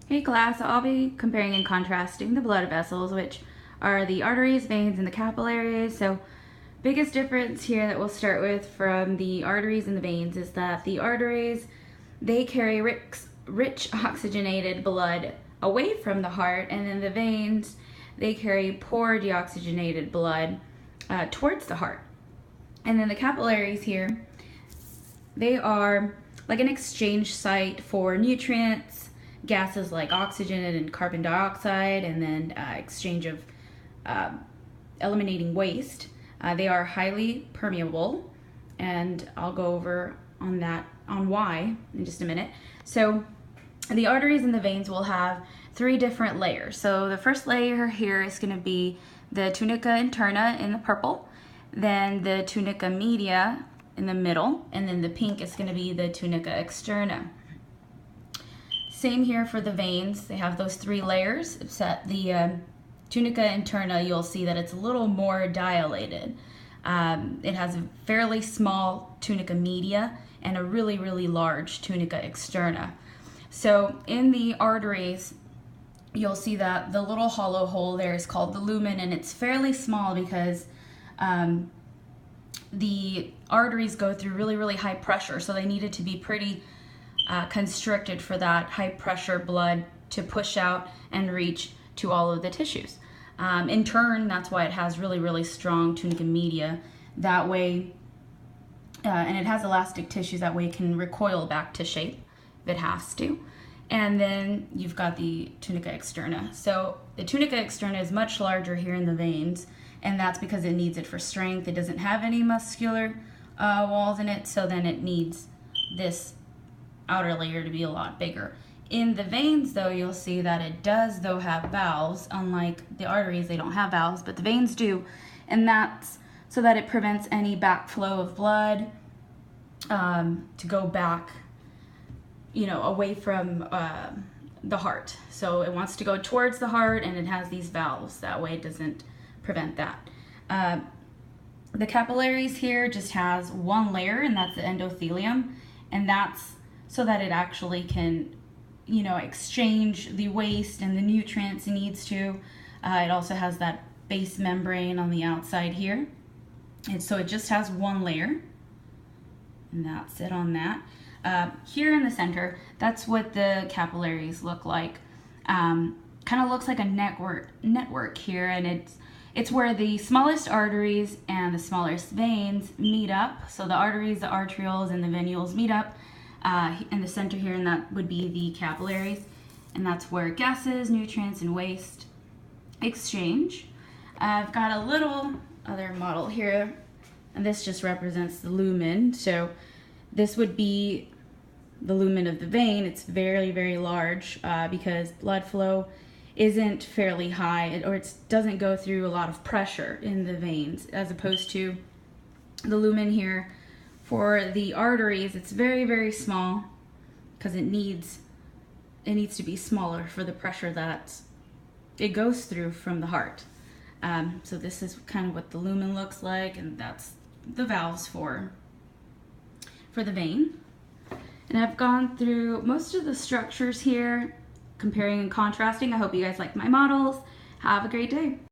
Hey class, so I'll be comparing and contrasting the blood vessels, which are the arteries, veins, and the capillaries. So biggest difference here that we'll start with from the arteries and the veins is that the arteries, they carry rich oxygenated blood away from the heart, and then the veins, they carry poor deoxygenated blood towards the heart. And then the capillaries here, they are like an exchange site for nutrients, gases like oxygen and carbon dioxide, and then exchange of eliminating waste. They are highly permeable, and I'll go over on why in just a minute. So the arteries and the veins will have three different layers. So the first layer here is going to be the tunica interna in the purple, then the tunica media in the middle, and then the pink is going to be the tunica externa. Same here for the veins. They have those three layers, except the tunica interna, you'll see that it's a little more dilated. It has a fairly small tunica media and a really, really large tunica externa. So in the arteries, you'll see that the little hollow hole there is called the lumen, and it's fairly small because the arteries go through really, really high pressure, so they needed to be pretty constricted for that high pressure blood to push out and reach to all of the tissues. In turn, that's why it has really, really strong tunica media. That way, and it has elastic tissues, that way it can recoil back to shape if it has to. And then you've got the tunica externa. So the tunica externa is much larger here in the veins, and that's because it needs it for strength. It doesn't have any muscular walls in it, so then it needs this outer layer to be a lot bigger. In the veins, though, you'll see that it does, though, have valves. Unlike the arteries, they don't have valves, but the veins do, and that's so that it prevents any backflow of blood to go back, away from the heart. So it wants to go towards the heart, and it has these valves. That way it doesn't prevent that. The capillaries here just has one layer, and that's the endothelium, and that's so that it actually can exchange the waste and the nutrients it needs to. It also has that base membrane on the outside here. And so it just has one layer, and that's it on that. Here in the center, that's what the capillaries look like. Kind of looks like a network here, and it's where the smallest arteries and the smallest veins meet up. So the arteries, the arterioles, and the venules meet up in the center here, and that would be the capillaries. And that's where gases, nutrients, and waste exchange. I've got a little other model here, and this just represents the lumen. So this would be the lumen of the vein. It's very, very large because blood flow isn't fairly high, or it doesn't go through a lot of pressure in the veins, as opposed to the lumen here for the arteries. It's very, very small because it needs to be smaller for the pressure that it goes through from the heart. So this is kind of what the lumen looks like, and that's the valves for the vein. And I've gone through most of the structures here, comparing and contrasting. I hope you guys like my models. Have a great day.